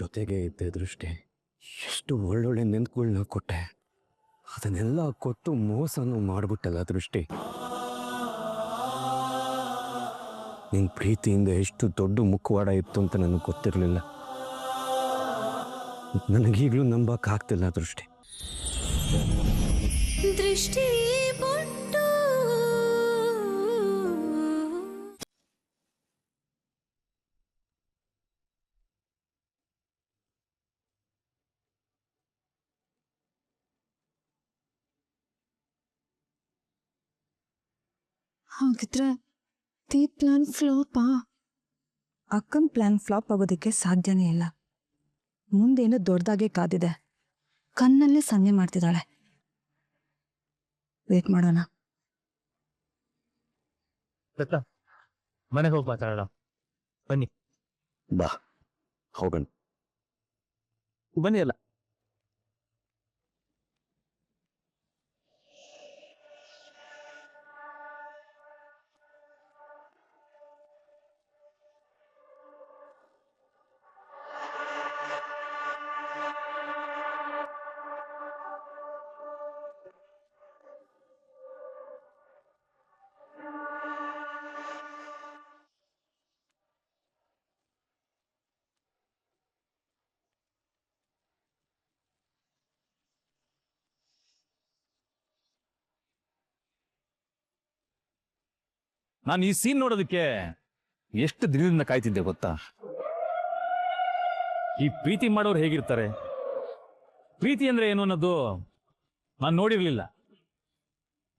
ಜೊತೆಗೆ ಇದ್ದೆ ದೃಷ್ಟಿ. ಎಷ್ಟು ಒಳ್ಳೊಳ್ಳೆ ನೆನ್ಪುಗಳನ್ನ ಕೊಟ್ಟೆ, ಅದನ್ನೆಲ್ಲ ಕೊಟ್ಟು ಮೋಸನೂ ಮಾಡ್ಬಿಟ್ಟಲ್ಲ ದೃಷ್ಟಿ. ನಿನ್ನ ಪ್ರೀತಿಯಿಂದ ಎಷ್ಟು ದೊಡ್ಡ ಮುಖವಾಡ ಇತ್ತು ಅಂತ ನನಗೆ ಗೊತ್ತಿರಲಿಲ್ಲ. ನನಗೀಗಲೂ ನಂಬಕ್ಕಾಗ್ತಿಲ್ಲ ದೃಷ್ಟಿ. ದೃಷ್ಟಿ ಬೊಟ್ಟು ಹಾಗಿದ್ರೆ ಪ್ಲಾನ್ ಫ್ಲಾಪಾ? ಅಕ್ಕನ ಪ್ಲಾನ್ ಫ್ಲಾಪ್ ಆಗೋದಕ್ಕೆ ಸಾಧ್ಯನೇ ಇಲ್ಲ. ಮುಂದೇನು ದೊಡ್ಡದಾಗೆ ಕಾದಿದೆ. ಕಣ್ಣಲ್ಲೇ ಸನ್ನೆ ಮಾಡ್ತಿದ್ದಾಳೆ. ವೇಟ್ ಮಾಡೋಣ. ಮನೆಗೆ ಹೋಗಿ ಮಾತಾಡೋಣ ಬನ್ನಿ. ಬಾ ಹೋಗೋಣ. ಬನ್ನಿ ಅಲ್ಲ. ನಾನು ಈ ಸೀನ್ ನೋಡೋದಕ್ಕೆ ಎಷ್ಟು ದಿನದಿಂದ ಕಾಯ್ತಿದ್ದೆ ಗೊತ್ತಾ? ಈ ಪ್ರೀತಿ ಮಾಡೋರು ಹೇಗಿರ್ತಾರೆ, ಪ್ರೀತಿ ಅಂದ್ರೆ ಏನು ಅನ್ನೋದು ನಾನು ನೋಡಿರ್ಲಿಲ್ಲ.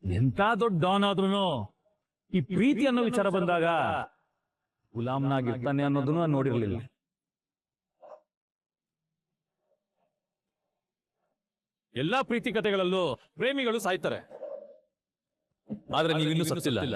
ಎಂತ ದೊಡ್ಡ ಡಾನ್ ಆದ್ರೂ ಈ ಪ್ರೀತಿ ಅನ್ನೋ ವಿಚಾರ ಬಂದಾಗ ಗುಲಾಮ್ನಾಗಿರ್ತಾನೆ ಅನ್ನೋದನ್ನು ನಾನು ನೋಡಿರ್ಲಿಲ್ಲ. ಎಲ್ಲಾ ಪ್ರೀತಿ ಕಥೆಗಳಲ್ಲೂ ಪ್ರೇಮಿಗಳು ಸಾಯ್ತಾರೆ, ಆದ್ರೆ ನೀವಿನ್ನೂ ಸತ್ತಿಲ್ಲ.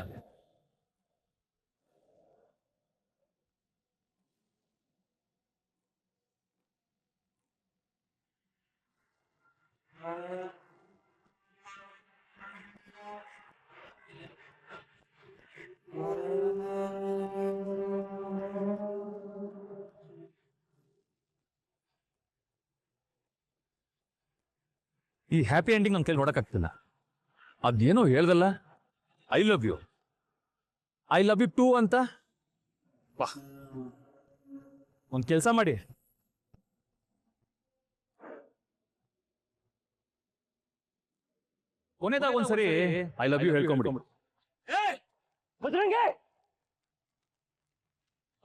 ಈ ಹ್ಯಾಪಿ ಎಂಡಿಂಗ್ ನನ್ನ ಕೈಲಿ ನೋಡಕ್ಕಾಗ್ತಿಲ್ಲ. ಅದೇನೋ ಹೇಳ್ದಲ್ಲ, ಐ ಲವ್ ಯು ಟೂ ಅಂತ. ಬಾ, ಒಂದು ಕೆಲಸ ಮಾಡಿ, ಕೊನೆದಾಗ ಒಂದ್ಸರಿ ಐ ಲವ್ ಯು ಹೇಳ್ಕೊಂಬಿಡಿ.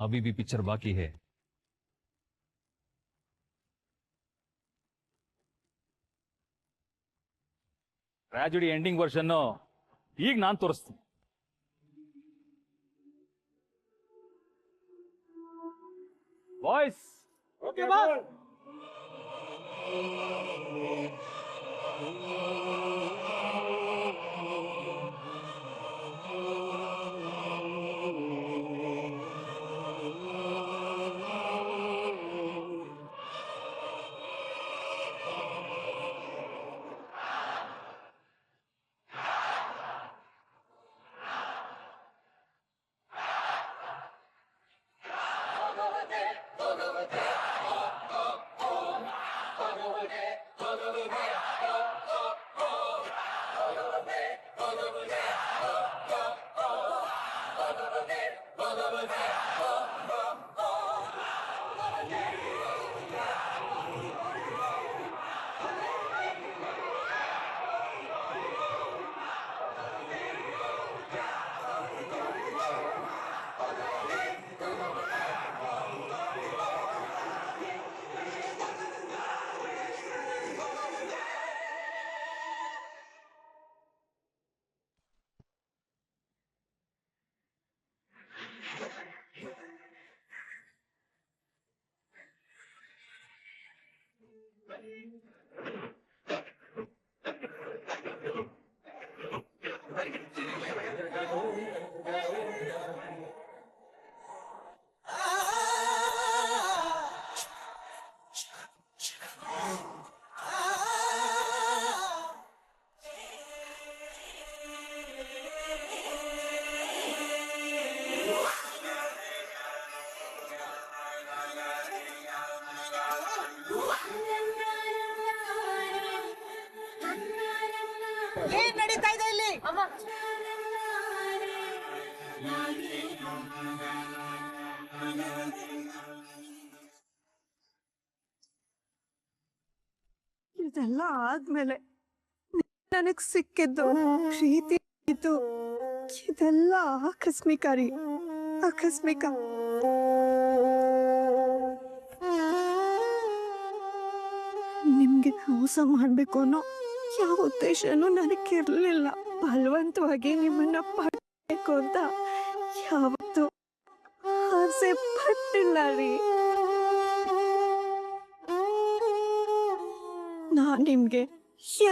ಅಭಿ ಬಿ ಪಿಕ್ಚರ್ ಬಾಕಿ ಹೇ. ಟ್ರಾಜಿಡಿ ಎಂಡಿಂಗ್ ವರ್ಷನ್ ಈಗ ನಾನು ತೋರಿಸ್ತೀನಿ. Boys, okay boss. ಏನ್ ನಡೀತಾ ಇದೆ ಇಲ್ಲಿ? ಇದೆಲ್ಲ ಆದ್ಮೇಲೆ ನನಗ್ ಸಿಕ್ಕಿದ್ದು ಪ್ರೀತಿ ಇದು ಇದೆಲ್ಲ ಆಕಸ್ಮಿಕ ನಿಮ್ಗೆ ಮೋಸ ಮಾಡ್ಬೇಕು ಅನ್ನೋ ಯಾವ ಉದ್ದೇಶನೂ ನನಗಿರ್ಲಿಲ್ಲ. ಬಲವಂತವಾಗಿ ನಿಮ್ಮನ್ನ ಪಡ್ಬೇಕು ಅಂತ ಯಾವತ್ತೂ ಆಸೆ ಪಟ್ಟಿಲ್ಲ ರೀ. ನಾನ್ ನಿಮ್ಗೆ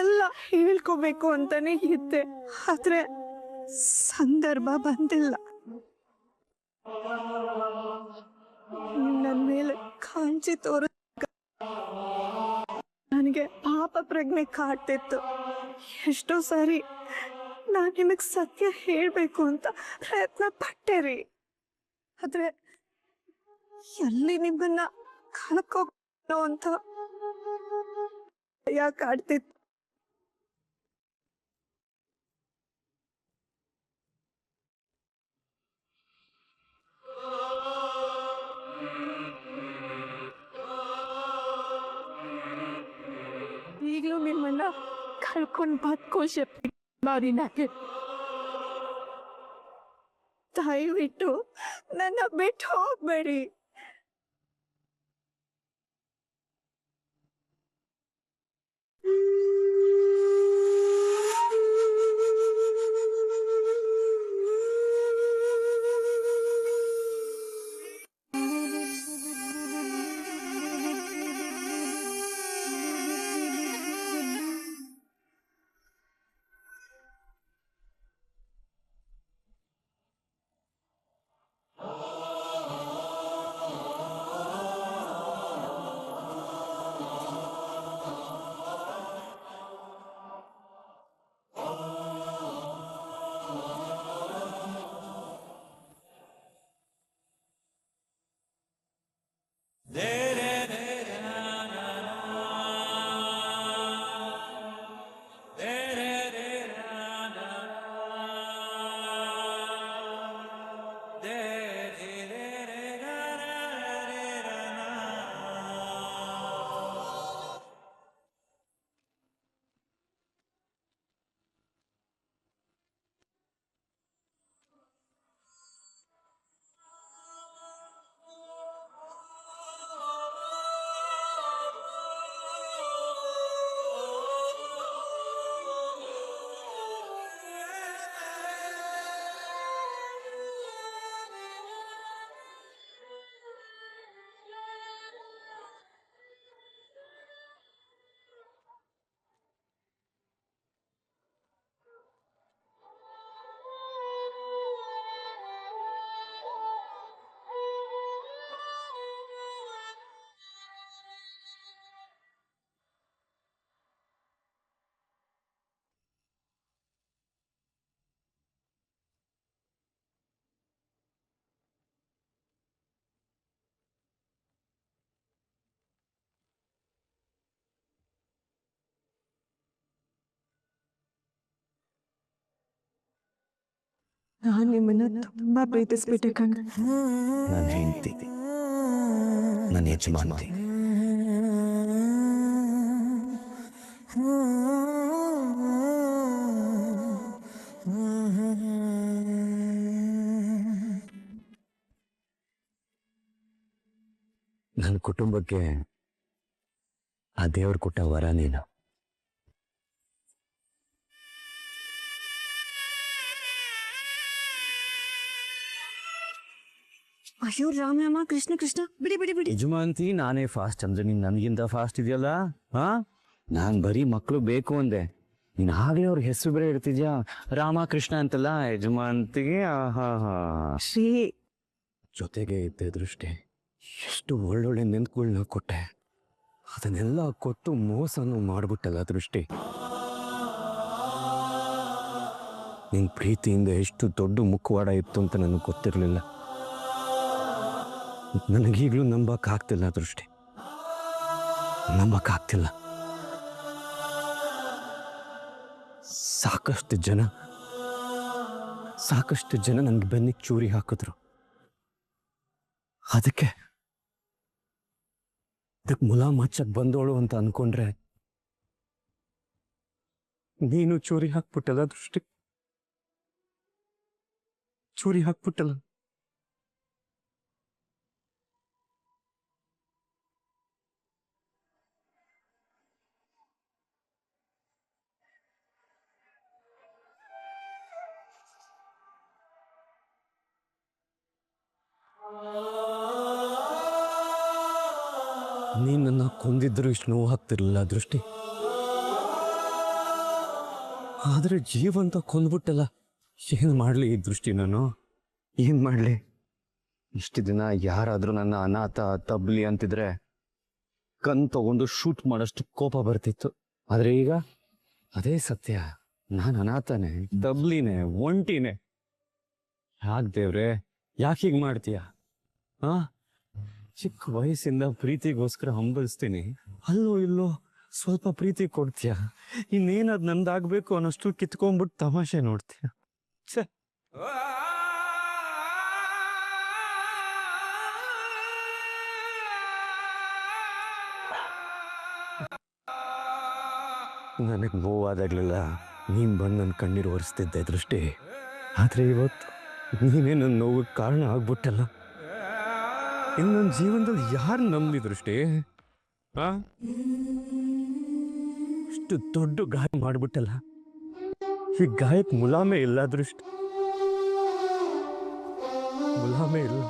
ಎಲ್ಲ ಹೇಳ್ಕೋಬೇಕು ಅಂತಾನೆ ಇದ್ದೆ, ಆದ್ರೆ ಸಂದರ್ಭ ಬಂದಿಲ್ಲ. ನನ್ ಮೇಲೆ ಕಾಂಚಿ ತೋರ ನನಗೆ ಪಾಪ ಪ್ರಜ್ಞೆ ಕಾಡ್ತಿತ್ತು. ಎಷ್ಟೋ ಸಾರಿ ನಾನ್ ನಿಮಗ್ ಸತ್ಯ ಹೇಳ್ಬೇಕು ಅಂತ ಪ್ರಯತ್ನ ಪಟ್ಟೆ ರೀ, ಆದ್ರೆ ಎಲ್ಲಿ ನಿಮ್ಮನ್ನ ಕಳ್ಕೋ ಅಂತ ಭಯ ಕಾಡ್ತಿತ್ತು. ಈಗಲೂ ನಿಮ್ಮನ್ನ ಕಳ್ಕೊಂಡು ಬದುಕೋ ಶಕ್ತಿ ಮಾಡಿ ನನಗೆ. ದಯವಿಟ್ಟು ನನ್ನ ಬಿಟ್ಟು ಹೋಗ್ಬೇಡಿ. ನಾನು ನಿಮ್ಮನ್ನ ತುಂಬಾ ಪ್ರೀತಿಸ್ಬಿಟ್ಟೆ ಕಣ್. ನನ್ನ ಹೆಂಡತಿ, ನನ್ನ ಯಜಮಾನತಿ. ನನ್ನ ಕುಟುಂಬಕ್ಕೆ ಆ ದೇವ್ರು ಕೊಟ್ಟ ವರ ನೀನು. ಅಯ್ಯೋ ರಾಮ ಕೃಷ್ಣ ಕೃಷ್ಣ, ಬಿಡಿ ಬಿಡಿ ಬಿಡಿ. ಯಜಮಾನತಿ ನಾನೇ ಫಾಸ್ಟ್ ಅಂದ್ರೆ ನೀನ್ ನನಗಿಂತ ಫಾಸ್ಟ್ ಇದೆಯಲ್ಲ. ಹಾ, ನಾನ್ ಬರೀ ಮಕ್ಕಳು ಬೇಕು ಅಂದೆ, ನೀನ್ ಆಗ್ಲೇ ಅವ್ರ ಹೆಸರು ಬೇರೆ ಇಡ್ತಿದ್ಯಾ, ರಾಮಕೃಷ್ಣ ಅಂತಲ್ಲ ಯಜಮಾನತಿಗೆ. ಶ್ರೀ ಜೊತೆಗೆ ಇದ್ದ ದೃಷ್ಟಿ, ಎಷ್ಟು ಒಳ್ಳೊಳ್ಳೆ ನೆನ್ಪುಗಳನ್ನ ಕೊಟ್ಟೆ, ಅದನ್ನೆಲ್ಲ ಕೊಟ್ಟು ಮೋಸನೂ ಮಾಡ್ಬಿಟ್ಟಲ್ಲ ದೃಷ್ಟಿ. ನಿನ್ ಪ್ರೀತಿಯಿಂದ ಎಷ್ಟು ದೊಡ್ಡ ಮುಖವಾಡ ಇತ್ತು ಅಂತ ನನಗೆ ಗೊತ್ತಿರಲಿಲ್ಲ. ನನಗೀಗಲೂ ನಂಬಕ್ಕಾಗ್ತಿಲ್ಲ ದೃಷ್ಟಿ, ನಂಬಕ್ಕಾಗ್ತಿಲ್ಲ. ಸಾಕಷ್ಟು ಜನ ನನ್ಗೆ ಬೆನ್ನಿಗೆ ಚೂರಿ ಹಾಕಿದ್ರು. ಅದಕ್ಕೆ ಮುಲಾಮ್ ಹಚ್ಚಕ್ ಬಂದೋಳು ಅಂತ ಅನ್ಕೊಂಡ್ರೆ ನೀನು ಚೂರಿ ಹಾಕ್ಬಿಟ್ಟಲ್ಲ ದೃಷ್ಟಿ, ಚೂರಿ ಹಾಕ್ಬಿಟ್ಟಲ್ಲ. ನೀನ್ ನನ್ನ ಕೊಂದಿದ್ರು ಇಷ್ಟು ನೋವು ಹಾಕ್ತಿರ್ಲಿಲ್ಲ ದೃಷ್ಟಿ, ಆದ್ರೆ ಜೀವಂತ ಕೊಂದ್ಬಿಟ್ಟಲ್ಲ. ಏನ್ ಮಾಡ್ಲಿ ಈ ದೃಷ್ಟಿ, ನಾನು ಏನ್ ಮಾಡ್ಲಿ? ಇಷ್ಟು ದಿನ ಯಾರಾದ್ರೂ ನನ್ನ ಅನಾಥ ತಬ್ಲಿ ಅಂತಿದ್ರೆ ಕಣ್ ತಗೊಂಡು ಶೂಟ್ ಮಾಡಷ್ಟು ಕೋಪ ಬರ್ತಿತ್ತು. ಆದ್ರೆ ಈಗ ಅದೇ ಸತ್ಯ, ನಾನು ಅನಾಥನೇ, ತಬ್ಲಿನೇ, ಒಂಟಿನೇ. ಯಾಕೆ ದೇವ್ರೆ, ಯಾಕೆ ಹೀಗೆ ಮಾಡ್ತೀಯ? ಆ ಚಿಕ್ಕ ವಯಸ್ಸಿಂದ ಪ್ರೀತಿಗೋಸ್ಕರ ಹಂಬಲಿಸ್ತೀನಿ, ಅಲ್ಲೋ ಇಲ್ಲೋ ಸ್ವಲ್ಪ ಪ್ರೀತಿ ಕೊಡ್ತೀಯ, ಇನ್ನೇನದ್ ನಂದಾಗ್ಬೇಕು ಅನ್ನೋಷ್ಟು ಕಿತ್ಕೊಂಡ್ಬಿಟ್ಟು ತಮಾಷೆ ನೋಡ್ತೀಯ. ಛೆ. ನನಗೆ ನೋವಾದಾಗ್ಲೆಲ್ಲ ನೀನ್ ಬಂದು ನನ್ನ ಕಣ್ಣೀರು ಒರೆಸ್ತಿದ್ದೆ ದೃಷ್ಟಿ. ಆದ್ರೆ ಇವತ್ತು ನೀನೇ ನನ್ನ ನೋವಿಗೆ ಕಾರಣ ಆಗ್ಬಿಟ್ಟಲ್ಲ. ಇನ್ನು ನನ್ನ ಜೀವನದಲ್ಲಿ ಯಾರು ನಂಬಲಿ ದೃಷ್ಟಿ? ಇಷ್ಟು ದೊಡ್ಡ ಗಾಯ ಮಾಡ್ಬಿಟ್ಟಲ್ಲ. ಈ ಗಾಯಕ್ಕೆ ಮುಲಾಮೆ ಇಲ್ಲ ದೃಷ್ಟಿ, ಮುಲಾಮೆ ಇಲ್ಲ.